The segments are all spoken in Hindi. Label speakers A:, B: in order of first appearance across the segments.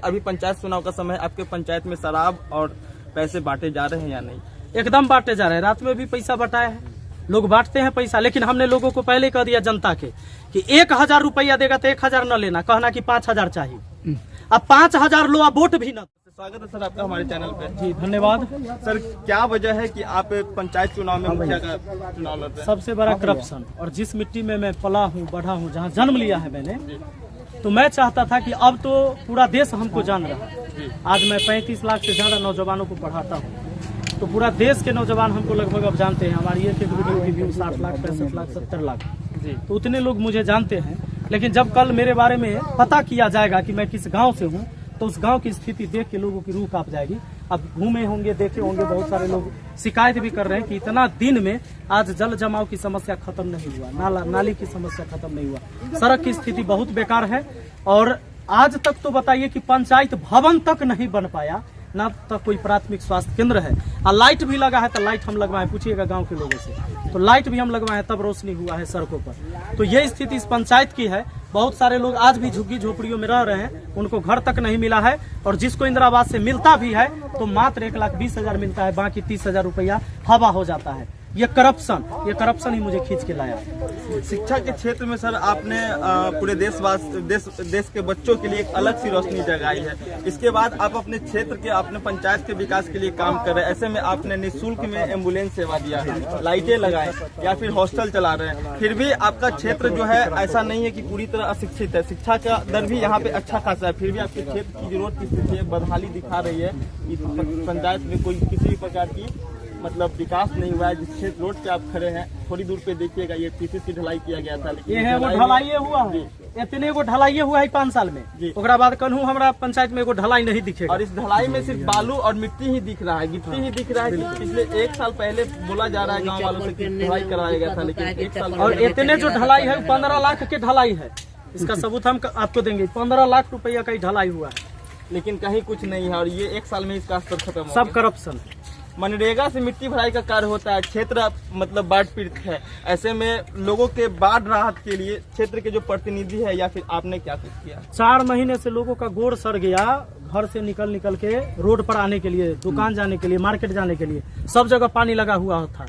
A: अभी पंचायत चुनाव का समय, आपके पंचायत में शराब और पैसे बांटे जा रहे हैं या नहीं?
B: एकदम बांटे जा रहे हैं। रात में भी पैसा बटाया है, लोग बांटते हैं पैसा। लेकिन हमने लोगों को पहले कह दिया जनता के कि 1000 रुपया देगा तो 1000 न लेना, कहना कि 5000 चाहिए। अब 5000 लो, अब वोट भी न।
A: स्वागत है सर आपका हमारे चैनल पे।
B: जी धन्यवाद।
A: सर क्या वजह है कि आप पंचायत चुनाव में मुखिया का चुनाव लड़ रहे हैं?
B: सबसे बड़ा करप्शन। और जिस मिट्टी में मैं पला हूँ, बढ़ा हूँ, जहाँ जन्म लिया है मैंने, तो मैं चाहता था कि अब तो पूरा देश हमको जान रहा है। आज मैं 35 लाख से ज्यादा नौजवानों को पढ़ाता हूँ, तो पूरा देश के नौजवान हमको लगभग अब जानते हैं। हमारी एक वीडियो की व्यू 60 लाख, 65 लाख, 70 लाख, तो उतने लोग मुझे जानते हैं। लेकिन जब कल मेरे बारे में पता किया जाएगा कि मैं किस गांव से हूं, तो उस गांव की स्थिति देख के लोगों की रूह कांप जाएगी। अब घूमे होंगे, देखे होंगे, बहुत सारे लोग शिकायत भी कर रहे हैं कि इतना दिन में आज जल जमाव की समस्या खत्म नहीं हुआ, नाली की समस्या खत्म नहीं हुआ, सड़क की स्थिति बहुत बेकार है। और आज तक तो बताइए कि पंचायत भवन तक नहीं बन पाया, ना तक कोई प्राथमिक स्वास्थ्य केंद्र है। और लाइट भी लगा है, तो लाइट हम लगवाए, पूछिएगा गांव के लोगों से, तो लाइट भी हम लगवाए, तब रोशनी हुआ है सड़कों पर। तो ये स्थिति इस पंचायत की है। बहुत सारे लोग आज भी झुग्गी झोपड़ियों में रह रहे हैं, उनको घर तक नहीं मिला है। और जिसको इंदिरा आवास से मिलता भी है तो मात्र 1,20,000 मिलता है, बाकी 30,000 रुपया हवा हो जाता है। ये करप्शन ही मुझे खींच के लाया।
A: शिक्षा के क्षेत्र में सर आपने पूरे देश के बच्चों के लिए एक अलग सी रोशनी जगाई है। इसके बाद आप अपने क्षेत्र के, अपने पंचायत के विकास के लिए काम कर रहे हैं। ऐसे में आपने निःशुल्क में एम्बुलेंस सेवा दिया है, लाइटें लगाए, या फिर हॉस्टल चला रहे हैं। फिर भी आपका क्षेत्र जो है ऐसा नहीं है कि पूरी तरह अशिक्षित है, शिक्षा का दर भी यहाँ पे अच्छा खासा है। फिर भी आपके क्षेत्र की जरूरत की स्थिति है, बदहाली दिखा रही है कि पंचायत में कोई किसी भी प्रकार की मतलब विकास नहीं हुआ है। जिस क्षेत्र रोड पे आप खड़े हैं, थोड़ी दूर पे देखिएगा, ये पीसीसी ढलाई किया गया था, लेकिन
B: ये है वो ढलाई हुआ है, इतने को ढलाई हुआ है 5 साल में। ओकरा बाद कहूँ हमारा पंचायत में एगो ढलाई नहीं दिखेगा।
A: और इस ढलाई में सिर्फ बालू और मिट्टी ही दिख रहा है, गिट्टी ही दिख रहा है। कि पिछले 1 साल पहले बोला जा रहा है गाँव वालों से कि ढलाई कराया गया था, लेकिन 1 साल।
B: और इतने जो ढलाई है 15 लाख के ढलाई है, इसका सबूत हम आपको देंगे। 15 लाख रुपया का ढलाई हुआ है,
A: लेकिन कहीं कुछ नहीं है। और ये 1 साल में इसका स्तर खत्म हो,
B: सब करप्शन।
A: मनरेगा से मिट्टी भराई का कार्य होता है, क्षेत्र मतलब बाढ़ पीड़ित है। ऐसे में लोगों के बाढ़ राहत के लिए क्षेत्र के जो प्रतिनिधि है या फिर आपने क्या कुछ किया?
B: 4 महीने से लोगों का गोड़ सड़ गया, घर से निकल के रोड पर आने के लिए, दुकान जाने के लिए, मार्केट जाने के लिए, सब जगह पानी लगा हुआ था।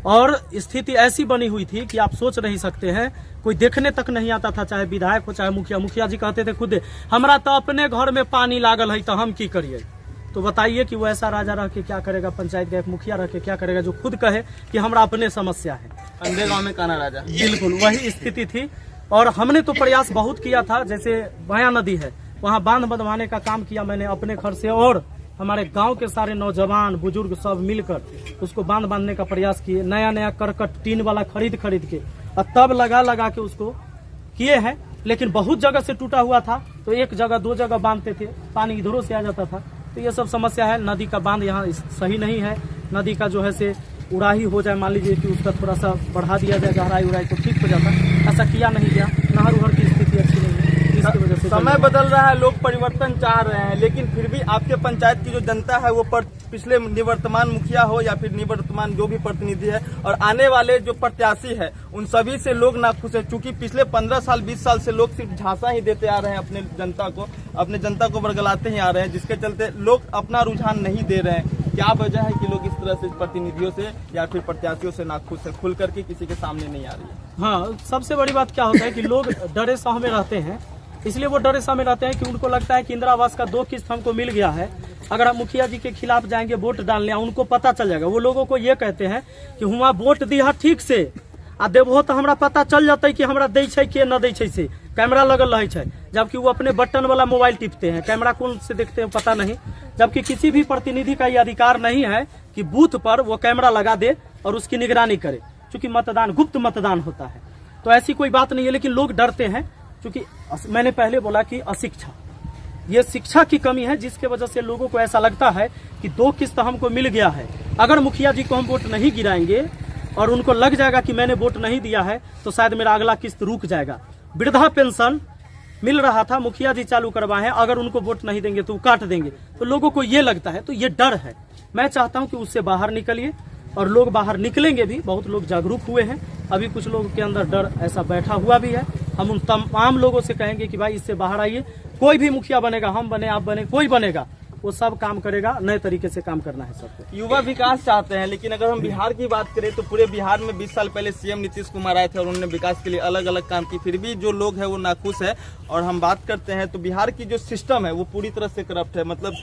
B: और स्थिति ऐसी बनी हुई थी कि आप सोच नहीं सकते हैं, कोई देखने तक नहीं आता था, चाहे विधायक हो चाहे मुखिया। मुखिया जी कहते थे खुद, हमारा तो अपने घर में पानी लागल है, तो हम की करिए। तो बताइए कि वो ऐसा राजा रह के क्या करेगा, पंचायत का एक मुखिया रह के क्या करेगा, जो खुद कहे कि हमारा अपने समस्या है।
A: अंधे गांव में काना राजा,
B: बिल्कुल वही स्थिति थी। और हमने तो प्रयास बहुत किया था, जैसे बया नदी है, वहाँ बांध बंधवाने का काम किया मैंने अपने घर से, और हमारे गांव के सारे नौजवान बुजुर्ग सब मिलकर उसको बांध बांधने का प्रयास किए। नया करकट टीन वाला खरीद के और तब लगा के उसको किए हैं। लेकिन बहुत जगह से टूटा हुआ था, तो 1 जगह 2 जगह बांधते थे, पानी इधरों से आ जाता था। तो ये सब समस्या है। नदी का बांध यहाँ सही नहीं है, नदी का जो है से उड़ाही हो जाए, मान लीजिए कि उसका थोड़ा सा बढ़ा दिया जाए, गहराई उड़ाई, तो ठीक हो जाता। ऐसा किया नहीं गया। नहर उहर की स्थिति अच्छी नहीं है, जिसकी वजह से
A: समय बदल रहा है, लोग परिवर्तन चाह रहे हैं, लेकिन फिर भी आपके पंचायत की जो जनता है वो पिछले निवर्तमान मुखिया हो या फिर निवर्तमान जो भी प्रतिनिधि है और आने वाले जो प्रत्याशी है, उन सभी से लोग नाखुश है। चूंकि पिछले 15 साल 20 साल से लोग सिर्फ झांसा ही देते आ रहे हैं, अपने जनता को बरगलाते ही आ रहे हैं, जिसके चलते लोग अपना रुझान नहीं दे रहे हैं। क्या वजह है कि लोग इस तरह से प्रतिनिधियों से या फिर प्रत्याशियों से नाखुश है, खुल करके किसी के सामने नहीं आ रही है?
B: हाँ, सबसे बड़ी बात क्या होता है कि लोग डरे साह में रहते हैं, इसलिए वो डरे साह में रहते हैं कि उनको लगता है कि इंदिरा आवास का 2 किस्त हमको मिल गया है, अगर हम मुखिया जी के खिलाफ जाएंगे वोट डालने, उनको पता चल जाएगा। वो लोगों को ये कहते हैं कि हुआ वोट दिया ठीक से आ देबहो तो हमरा पता चल जाता कि हमरा दै छै कि न दै छै, से कैमरा लगल रहे छै। जबकि वो अपने बटन वाला मोबाइल टिपते हैं, कैमरा कौन से देखते हैं पता नहीं। जबकि किसी भी प्रतिनिधि का ये अधिकार नहीं है कि बूथ पर वो कैमरा लगा दे और उसकी निगरानी करे, क्योंकि मतदान गुप्त मतदान होता है। तो ऐसी कोई बात नहीं है, लेकिन लोग डरते हैं, क्योंकि मैंने पहले बोला कि अशिक्षा, ये शिक्षा की कमी है, जिसके वजह से लोगों को ऐसा लगता है कि 2 किस्त हमको मिल गया है, अगर मुखिया जी को हम वोट नहीं गिराएंगे और उनको लग जाएगा कि मैंने वोट नहीं दिया है, तो शायद मेरा अगला किस्त रुक जाएगा। वृद्धा पेंशन मिल रहा था, मुखिया जी चालू करवाए हैं, अगर उनको वोट नहीं देंगे तो वो काट देंगे, तो लोगों को ये लगता है, तो ये डर है। मैं चाहता हूं कि उससे बाहर निकलिए, और लोग बाहर निकलेंगे भी, बहुत लोग जागरूक हुए हैं। अभी कुछ लोगों के अंदर डर ऐसा बैठा हुआ भी है, हम उन तमाम लोगों से कहेंगे कि भाई इससे बाहर आइए। कोई भी मुखिया बनेगा, हम बने, आप बने, कोई बनेगा, वो सब काम करेगा, नए तरीके से काम करना है सबको।
A: युवा विकास चाहते हैं, लेकिन अगर हम बिहार की बात करें तो पूरे बिहार में 20 साल पहले सीएम नीतीश कुमार आए थे और उन्होंने विकास के लिए अलग अलग काम की, फिर भी जो लोग हैं वो नाखुश है। और हम बात करते हैं तो बिहार की जो सिस्टम है वो पूरी तरह से करप्ट है। मतलब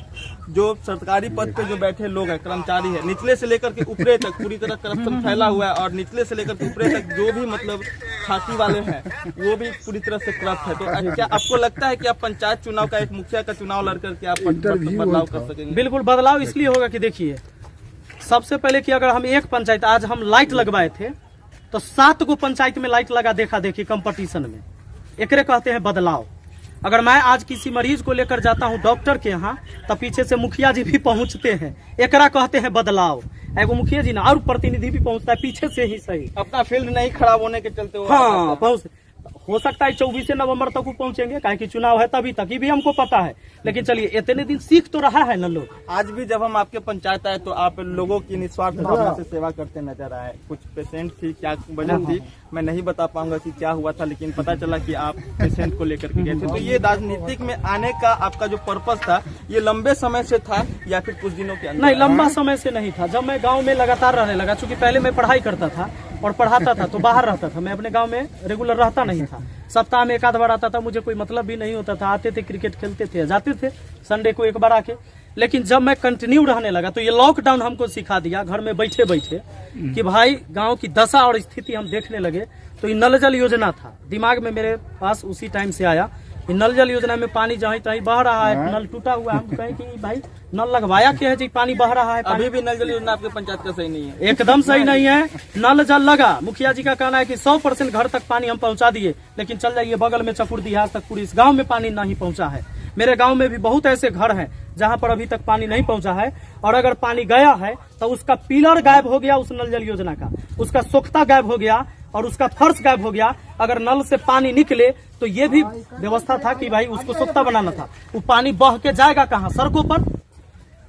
A: जो सरकारी पद पे जो बैठे लोग हैं, कर्मचारी है, निचले से लेकर के ऊपरे तक पूरी तरह करप्शन फैला हुआ है। और निचले से लेकर के ऊपरे तक जो भी मतलब खाकी वाले हैं वो भी पूरी तरह से करप्ट है। तो क्या आपको लगता है कि आप पंचायत चुनाव का, एक मुखिया का चुनाव लड़ करके आप बदलाव कर सकेंगे?
B: बिल्कुल बदलाव इसलिए होगा कि देखिए, सबसे पहले कि अगर हम एक पंचायत, आज हम लाइट लगवाए थे तो 7 को पंचायत में लाइट लगा देखा देखी कंपटीशन में, एकरे कहते हैं बदलाव। अगर मैं आज किसी मरीज को लेकर जाता हूं डॉक्टर के यहाँ तो पीछे से मुखिया जी भी पहुंचते हैं, एकरा कहते हैं बदलाव। एगो मुखिया जी ना और प्रतिनिधि भी पहुंचता है पीछे से ही, सही
A: अपना फील्ड नहीं खराब होने के चलते
B: हाँ पहुंच हो सकता है 24 नवंबर तक वो पहुंचेंगे, काहे कि चुनाव है तभी तक, ये भी हमको पता है। लेकिन चलिए इतने दिन सीख तो रहा है ना लोग।
A: आज भी जब हम आपके पंचायत आए तो आप लोगों की निस्वार्थ भावना से सेवा करते नजर आए। कुछ पेशेंट थी, क्या वजह थी मैं नहीं बता पाऊंगा कि क्या हुआ था, लेकिन पता चला कि आप पेशेंट को लेकर के गए थे। तो ये राजनीतिक में आने का आपका जो पर्पस था, ये लंबे समय से था या फिर कुछ दिनों के अंदर?
B: नहीं, लंबा समय से नहीं था। जब मैं गाँव में लगातार रहने लगा, चूंकि पहले मैं पढ़ाई करता था और पढ़ाता था तो बाहर रहता था, मैं अपने गांव में रेगुलर रहता नहीं था। सप्ताह में 1 आध बार आता था, मुझे कोई मतलब भी नहीं होता था। आते थे, क्रिकेट खेलते थे, जाते थे, संडे को 1 बार आके। लेकिन जब मैं कंटिन्यू रहने लगा तो ये लॉकडाउन हमको सिखा दिया, घर में बैठे बैठे, कि भाई गांव की दशा और स्थिति हम देखने लगे। तो ये नल जल योजना था दिमाग में मेरे पास, उसी टाइम से आया। नल जल योजना में पानी जहाँ तहीं बह रहा है, नल टूटा हुआ है, हम कहें कि भाई नल लगवाया क्या है जी, पानी बह रहा है।
A: अभी भी नल जल योजना आपके पंचायत का सही नहीं है?
B: एकदम सही नहीं है। नल जल लगा, मुखिया जी का कहना है कि 100% घर तक पानी हम पहुंचा दिए, लेकिन चल जाइए बगल में चकुर्दी है, आज तक पूरी इस गांव में पानी नहीं पहुंचा है। मेरे गांव में भी बहुत ऐसे घर हैं जहां पर अभी तक पानी नहीं पहुंचा है, और अगर पानी गया है तो उसका पिलर गायब हो गया उस नल जल योजना का, उसका सोख्ता गायब हो गया और उसका फर्श गायब हो गया। अगर नल से पानी निकले तो ये भी व्यवस्था था कि भाई उसको सोख्ता बनाना था, वो पानी बह के जाएगा कहाँ, सड़कों पर,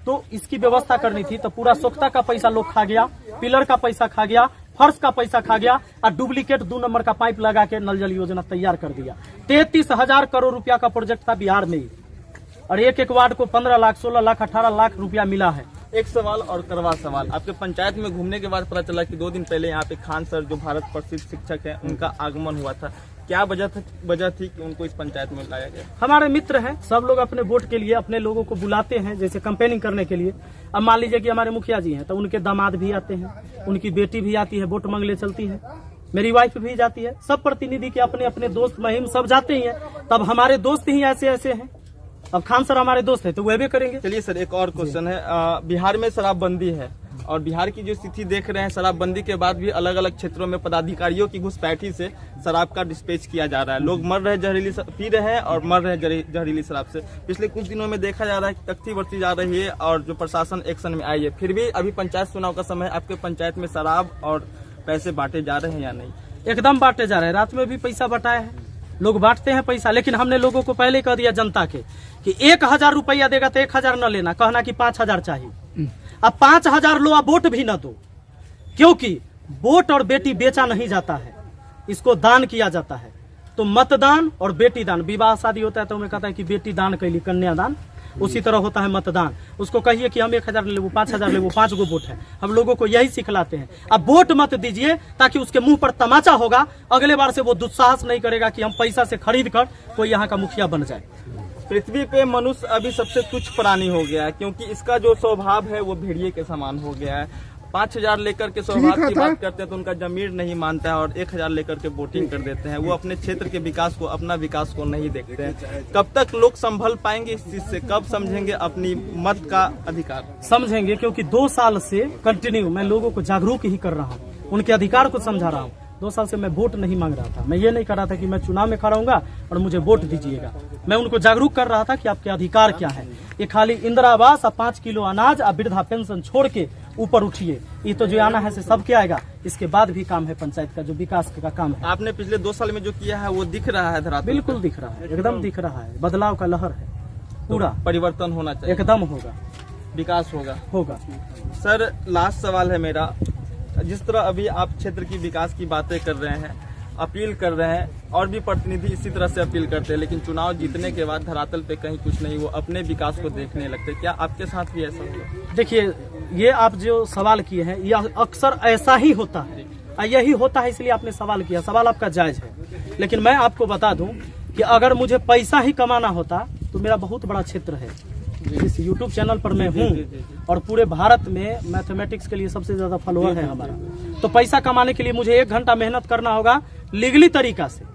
B: तो इसकी व्यवस्था करनी थी। तो पूरा सोख्ता का पैसा लोग खा गया, पिलर का पैसा खा गया, फर्श का पैसा खा गया, और डुप्लीकेट 2 नंबर का पाइप लगा के नल जल योजना तैयार कर दिया। 33,000 करोड़ रुपया का प्रोजेक्ट था बिहार में ही, और एक वार्ड को 15 लाख, 16 लाख, 18 लाख रुपया मिला है।
A: एक सवाल और करवा सवाल, आपके पंचायत में घूमने के बाद पता चला कि 2 दिन पहले यहाँ पे खान सर जो भारत प्रसिद्ध शिक्षक हैं उनका आगमन हुआ था। क्या वजह थी कि उनको इस पंचायत में लाया गया?
B: हमारे मित्र हैं, सब लोग अपने वोट के लिए अपने लोगों को बुलाते हैं, जैसे कैंपेनिंग करने के लिए। अब मान लीजिए कि हमारे मुखिया जी हैं तो उनके दामाद भी आते हैं, उनकी बेटी भी आती है, वोट मांगने चलती है, मेरी वाइफ भी जाती है, सब प्रतिनिधि के अपने अपने दोस्त महिम सब जाते ही हैं। तब हमारे दोस्त ही ऐसे ऐसे हैं, अब खान सर हमारे दोस्त है तो वह भी करेंगे।
A: चलिए सर, एक और क्वेश्चन है। बिहार में शराबबंदी है और बिहार की जो स्थिति देख रहे हैं, शराबबंदी के बाद भी अलग अलग क्षेत्रों में पदाधिकारियों की घुसपैठी से शराब का डिस्पैच किया जा रहा है। लोग मर रहे जहरीली पी रहे हैं और मर रहे जहरीली शराब से। पिछले कुछ दिनों में देखा जा रहा है कि तख्ती बरती जा रही है और जो प्रशासन एक्शन में आई है। फिर भी अभी पंचायत चुनाव का समय, आपके पंचायत में शराब और पैसे बांटे जा रहे हैं या नहीं?
B: एकदम बांटे जा रहे हैं, रात में भी पैसा बटाया है, लोग बांटते हैं पैसा। लेकिन हमने लोगों को पहले कह दिया जनता के कि 1,000 रुपया देगा तो 1,000 न लेना, कहना कि 5,000 चाहिए। अब 5,000 लो, अब वोट भी न दो, क्योंकि वोट और बेटी बेचा नहीं जाता है, इसको दान किया जाता है। तो मतदान और बेटी दान, विवाह शादी होता है तो हमें कहता है कि बेटी दान कैली, कन्यादान, उसी तरह होता है मतदान। उसको कहिए कि हम 1,000 ले, वो 5,000 ले, वो 5 गो वोट है। हम लोगों को यही सिखलाते हैं। अब वोट मत दीजिए ताकि उसके मुंह पर तमाचा होगा, अगले बार से वो दुस्साहस नहीं करेगा कि हम पैसा से खरीद कर कोई यहाँ का मुखिया बन जाए।
A: पृथ्वी पे मनुष्य अभी सबसे तुच्छ प्राणी हो गया है, क्योंकि इसका जो स्वभाव है वो भेड़िए के समान हो गया है। 5,000 लेकर के स्वभाव की बात करते हैं तो उनका जमीर नहीं मानता है और 1,000 लेकर के वोटिंग कर देते हैं। वो अपने क्षेत्र के विकास को, अपना विकास को नहीं देखते हैं। कब तक लोग संभल पाएंगे इस चीज से? कब समझेंगे अपनी मत का अधिकार?
B: समझेंगे, क्योंकि 2 साल से कंटिन्यू मैं लोगों को जागरूक ही कर रहा हूँ, उनके अधिकार को समझा रहा हूँ। 2 साल से मैं वोट नहीं मांग रहा था, मैं ये नहीं कर रहा था कि मैं चुनाव में खड़ा होऊंगा और मुझे वोट दीजिएगा। मैं उनको जागरूक कर रहा था कि आपके अधिकार क्या है। ये खाली इंदिरा आवास और 5 किलो अनाज और वृद्धा पेंशन छोड़ के ऊपर उठिए, ये तो जो आना है से सबके आएगा। इसके बाद भी काम है पंचायत का, जो विकास का काम है।
A: आपने पिछले 2 साल में जो किया है वो दिख रहा है धरातल?
B: बिल्कुल दिख रहा है, एकदम दिख रहा है। बदलाव का लहर है, पूरा
A: परिवर्तन होना चाहिए,
B: एकदम होगा,
A: विकास होगा। सर, लास्ट सवाल है मेरा। जिस तरह अभी आप क्षेत्र की विकास की बातें कर रहे हैं, अपील कर रहे हैं और भी प्रतिनिधि इसी तरह से अपील करते हैं, लेकिन चुनाव जीतने के बाद धरातल पे कहीं कुछ नहीं, वो अपने विकास को देखने लगते। क्या आपके साथ भी ऐसा हुआ?
B: देखिए, ये आप जो सवाल किए हैं यह अक्सर ऐसा ही होता है, यही होता है, इसलिए आपने सवाल किया। सवाल आपका जायज है, लेकिन मैं आपको बता दूं कि अगर मुझे पैसा ही कमाना होता तो मेरा बहुत बड़ा क्षेत्र है, इस यूट्यूब चैनल पर मैं हूँ और पूरे भारत में मैथमेटिक्स के लिए सबसे ज्यादा फॉलोअर है हमारा। तो पैसा कमाने के लिए मुझे 1 घंटा मेहनत करना होगा लीगली तरीका से,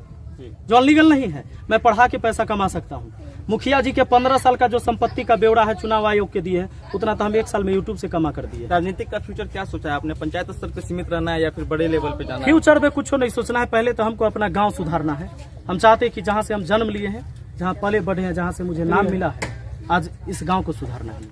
B: जो अनलीगल नहीं है। मैं पढ़ा के पैसा कमा सकता हूँ। मुखिया जी के 15 साल का जो संपत्ति का ब्यौरा है चुनाव आयोग के दिए है, उतना तो हम 1 साल में यूट्यूब से कमा कर दिए।
A: राजनीतिक का फ्यूचर क्या सोचा है आपने? पंचायत स्तर पे सीमित रहना है या फिर बड़े लेवल पे जाना है?
B: फ्यूचर में कुछ नहीं सोचना है, पहले तो हमको अपना गांव सुधारना है। हम चाहते हैं कि जहां से हम जन्म लिए हैं, जहां पले बढ़े हैं, जहां से मुझे नाम मिला है, आज इस गांव को सुधारना है।